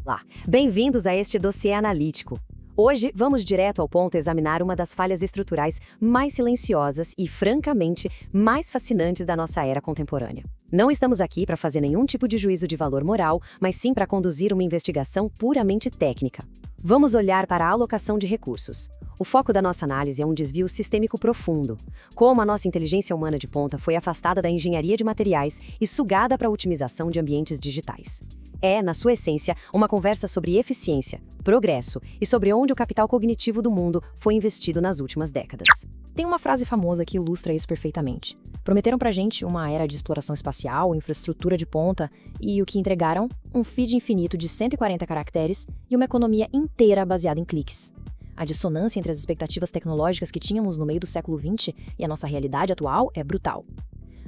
Olá, bem-vindos a este dossiê analítico. Hoje, vamos direto ao ponto examinar uma das falhas estruturais mais silenciosas e, francamente, mais fascinantes da nossa era contemporânea. Não estamos aqui para fazer nenhum tipo de juízo de valor moral, mas sim para conduzir uma investigação puramente técnica. Vamos olhar para a alocação de recursos. O foco da nossa análise é um desvio sistêmico profundo. Como a nossa inteligência humana de ponta foi afastada da engenharia de materiais e sugada para a otimização de ambientes digitais. É, na sua essência, uma conversa sobre eficiência, progresso e sobre onde o capital cognitivo do mundo foi investido nas últimas décadas. Tem uma frase famosa que ilustra isso perfeitamente. Prometeram pra gente uma era de exploração espacial, infraestrutura de ponta, e o que entregaram? Um feed infinito de 140 caracteres e uma economia inteira baseada em cliques. A dissonância entre as expectativas tecnológicas que tínhamos no meio do século XX e a nossa realidade atual é brutal.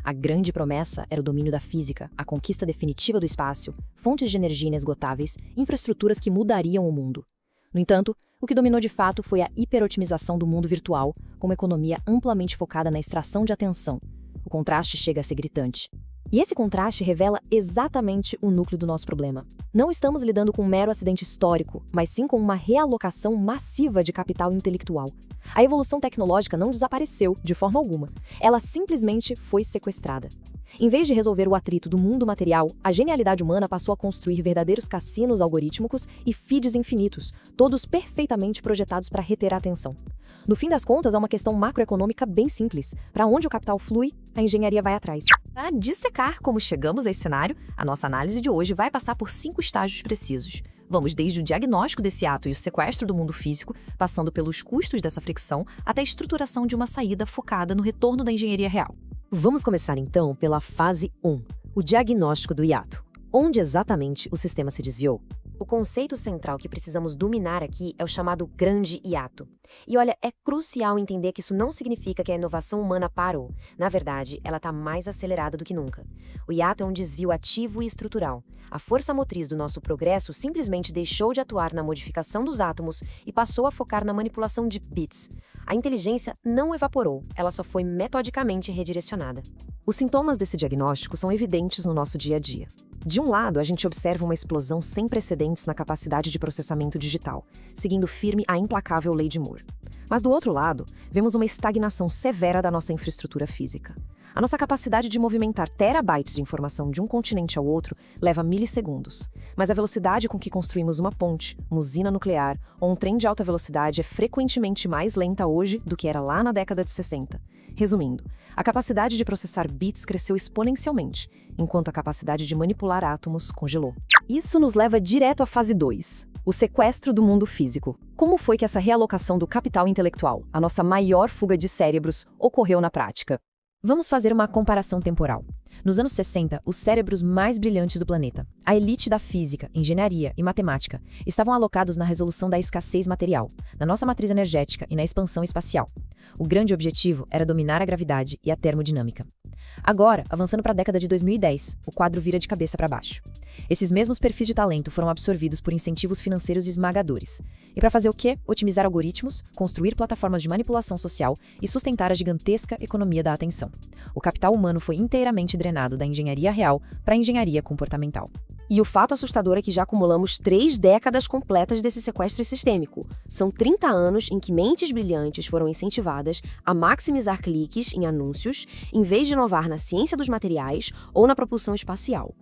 A grande promessa era o domínio da física, a conquista definitiva do espaço, fontes de energia inesgotáveis, infraestruturas que mudariam o mundo. No entanto, o que dominou de fato foi a hiperotimização do mundo virtual, com uma economia amplamente focada na extração de atenção. O contraste chega a ser gritante. E esse contraste revela exatamente o núcleo do nosso problema. Não estamos lidando com um mero acidente histórico, mas sim com uma realocação massiva de capital intelectual. A evolução tecnológica não desapareceu de forma alguma. Ela simplesmente foi sequestrada. Em vez de resolver o atrito do mundo material, a genialidade humana passou a construir verdadeiros cassinos algorítmicos e feeds infinitos, todos perfeitamente projetados para reter a atenção. No fim das contas, é uma questão macroeconômica bem simples. Para onde o capital flui, a engenharia vai atrás. Para dissecar como chegamos a esse cenário, a nossa análise de hoje vai passar por 5 estágios precisos. Vamos desde o diagnóstico desse ato e o sequestro do mundo físico, passando pelos custos dessa fricção, até a estruturação de uma saída focada no retorno da engenharia real. Vamos começar então pela fase 1, o diagnóstico do hiato. Onde exatamente o sistema se desviou? O conceito central que precisamos dominar aqui é o chamado grande hiato. E olha, é crucial entender que isso não significa que a inovação humana parou. Na verdade, ela está mais acelerada do que nunca. O hiato é um desvio ativo e estrutural. A força motriz do nosso progresso simplesmente deixou de atuar na modificação dos átomos e passou a focar na manipulação de bits. A inteligência não evaporou, ela só foi metodicamente redirecionada. Os sintomas desse diagnóstico são evidentes no nosso dia a dia. De um lado, a gente observa uma explosão sem precedentes na capacidade de processamento digital, seguindo firme a implacável lei de Moore. Mas do outro lado, vemos uma estagnação severa da nossa infraestrutura física. A nossa capacidade de movimentar terabytes de informação de um continente ao outro leva milissegundos, mas a velocidade com que construímos uma ponte, uma usina nuclear ou um trem de alta velocidade é frequentemente mais lenta hoje do que era lá na década de 60. Resumindo, a capacidade de processar bits cresceu exponencialmente, enquanto a capacidade de manipular átomos congelou. Isso nos leva direto à fase 2, o sequestro do mundo físico. Como foi que essa realocação do capital intelectual, a nossa maior fuga de cérebros, ocorreu na prática? Vamos fazer uma comparação temporal. Nos anos 60, os cérebros mais brilhantes do planeta, a elite da física, engenharia e matemática, estavam alocados na resolução da escassez material, na nossa matriz energética e na expansão espacial. O grande objetivo era dominar a gravidade e a termodinâmica. Agora, avançando para a década de 2010, o quadro vira de cabeça para baixo. Esses mesmos perfis de talento foram absorvidos por incentivos financeiros esmagadores. E para fazer o quê? Otimizar algoritmos, construir plataformas de manipulação social e sustentar a gigantesca economia da atenção. O capital humano foi inteiramente drenado da engenharia real para a engenharia comportamental. E o fato assustador é que já acumulamos 3 décadas completas desse sequestro sistêmico. São 30 anos em que mentes brilhantes foram incentivadas a maximizar cliques em anúncios, em vez de inovar na ciência dos materiais ou na propulsão espacial.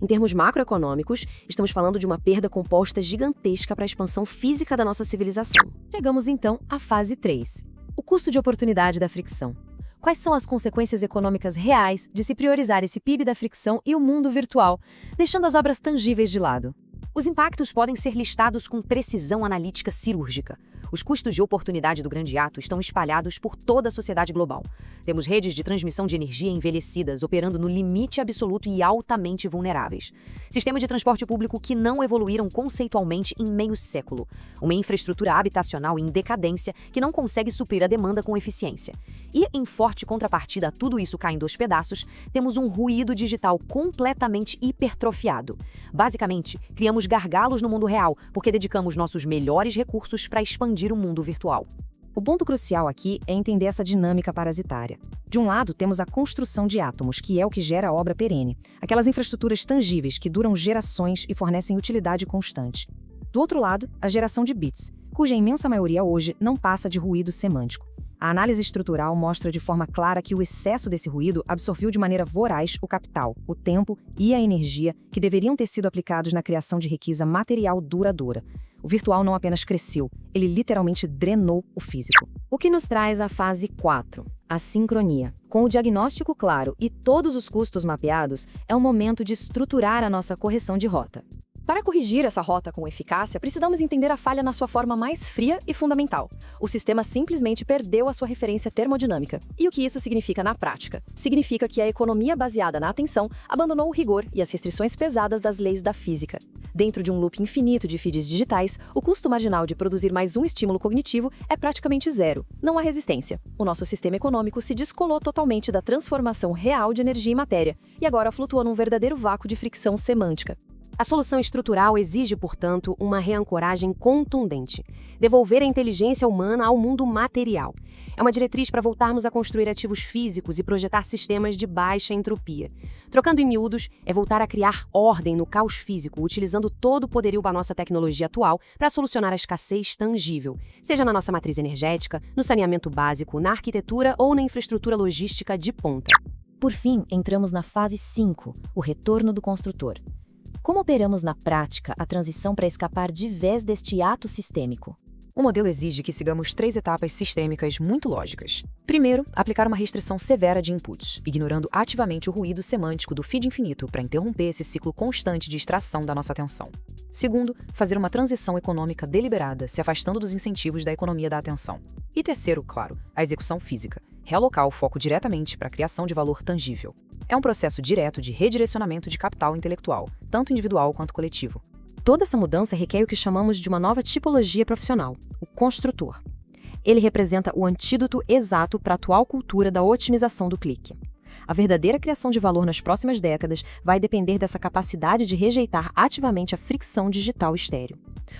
Em termos macroeconômicos, estamos falando de uma perda composta gigantesca para a expansão física da nossa civilização. Chegamos então à fase 3, o custo de oportunidade da fricção. Quais são as consequências econômicas reais de se priorizar esse PIB da fricção e o mundo virtual, deixando as obras tangíveis de lado? Os impactos podem ser listados com precisão analítica cirúrgica. Os custos de oportunidade do grande hiato estão espalhados por toda a sociedade global. Temos redes de transmissão de energia envelhecidas operando no limite absoluto e altamente vulneráveis. Sistemas de transporte público que não evoluíram conceitualmente em meio século. Uma infraestrutura habitacional em decadência que não consegue suprir a demanda com eficiência. E, em forte contrapartida a tudo isso caindo aos pedaços, temos um ruído digital completamente hipertrofiado. Basicamente, criamos gargalos no mundo real porque dedicamos nossos melhores recursos para expandir o mundo virtual. O ponto crucial aqui é entender essa dinâmica parasitária. De um lado, temos a construção de átomos, que é o que gera a obra perene, aquelas infraestruturas tangíveis que duram gerações e fornecem utilidade constante. Do outro lado, a geração de bits, cuja imensa maioria hoje não passa de ruído semântico. A análise estrutural mostra de forma clara que o excesso desse ruído absorveu de maneira voraz o capital, o tempo e a energia que deveriam ter sido aplicados na criação de riqueza material duradoura. O virtual não apenas cresceu, ele literalmente drenou o físico. O que nos traz à fase 4, a sincronia. Com o diagnóstico claro e todos os custos mapeados, é o momento de estruturar a nossa correção de rota. Para corrigir essa rota com eficácia, precisamos entender a falha na sua forma mais fria e fundamental. O sistema simplesmente perdeu a sua referência termodinâmica. E o que isso significa na prática? Significa que a economia baseada na atenção abandonou o rigor e as restrições pesadas das leis da física. Dentro de um loop infinito de feeds digitais, o custo marginal de produzir mais um estímulo cognitivo é praticamente zero. Não há resistência. O nosso sistema econômico se descolou totalmente da transformação real de energia em matéria e agora flutua num verdadeiro vácuo de fricção semântica. A solução estrutural exige, portanto, uma reancoragem contundente. Devolver a inteligência humana ao mundo material. É uma diretriz para voltarmos a construir ativos físicos e projetar sistemas de baixa entropia. Trocando em miúdos, é voltar a criar ordem no caos físico, utilizando todo o poderio da nossa tecnologia atual para solucionar a escassez tangível, seja na nossa matriz energética, no saneamento básico, na arquitetura ou na infraestrutura logística de ponta. Por fim, entramos na fase 5, o retorno do construtor. Como operamos na prática a transição para escapar de vez deste ato sistêmico? O modelo exige que sigamos 3 etapas sistêmicas muito lógicas. Primeiro, aplicar uma restrição severa de inputs, ignorando ativamente o ruído semântico do feed infinito para interromper esse ciclo constante de extração da nossa atenção. Segundo, fazer uma transição econômica deliberada, se afastando dos incentivos da economia da atenção. E terceiro, claro, a execução física, realocar o foco diretamente para a criação de valor tangível. É um processo direto de redirecionamento de capital intelectual, tanto individual quanto coletivo. Toda essa mudança requer o que chamamos de uma nova tipologia profissional, o construtor. Ele representa o antídoto exato para a atual cultura da otimização do clique. A verdadeira criação de valor nas próximas décadas vai depender dessa capacidade de rejeitar ativamente a fricção digital estéril.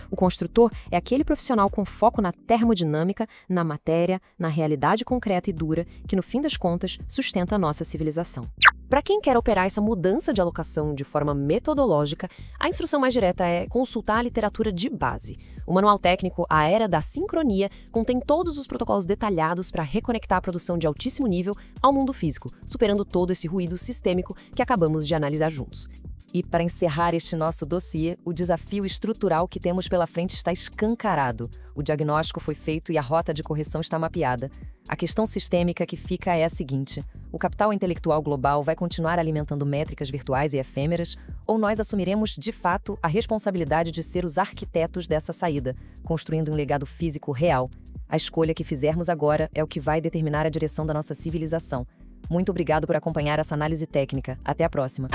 O construtor é aquele profissional com foco na termodinâmica, na matéria, na realidade concreta e dura, que no fim das contas sustenta a nossa civilização. Para quem quer operar essa mudança de alocação de forma metodológica, a instrução mais direta é consultar a literatura de base. O manual técnico A Era da Sincronia contém todos os protocolos detalhados para reconectar a produção de altíssimo nível ao mundo físico, superando todo esse ruído sistêmico que acabamos de analisar juntos. E para encerrar este nosso dossiê, o desafio estrutural que temos pela frente está escancarado. O diagnóstico foi feito e a rota de correção está mapeada. A questão sistêmica que fica é a seguinte: o capital intelectual global vai continuar alimentando métricas virtuais e efêmeras, ou nós assumiremos, de fato, a responsabilidade de ser os arquitetos dessa saída, construindo um legado físico real? A escolha que fizermos agora é o que vai determinar a direção da nossa civilização. Muito obrigado por acompanhar essa análise técnica. Até a próxima.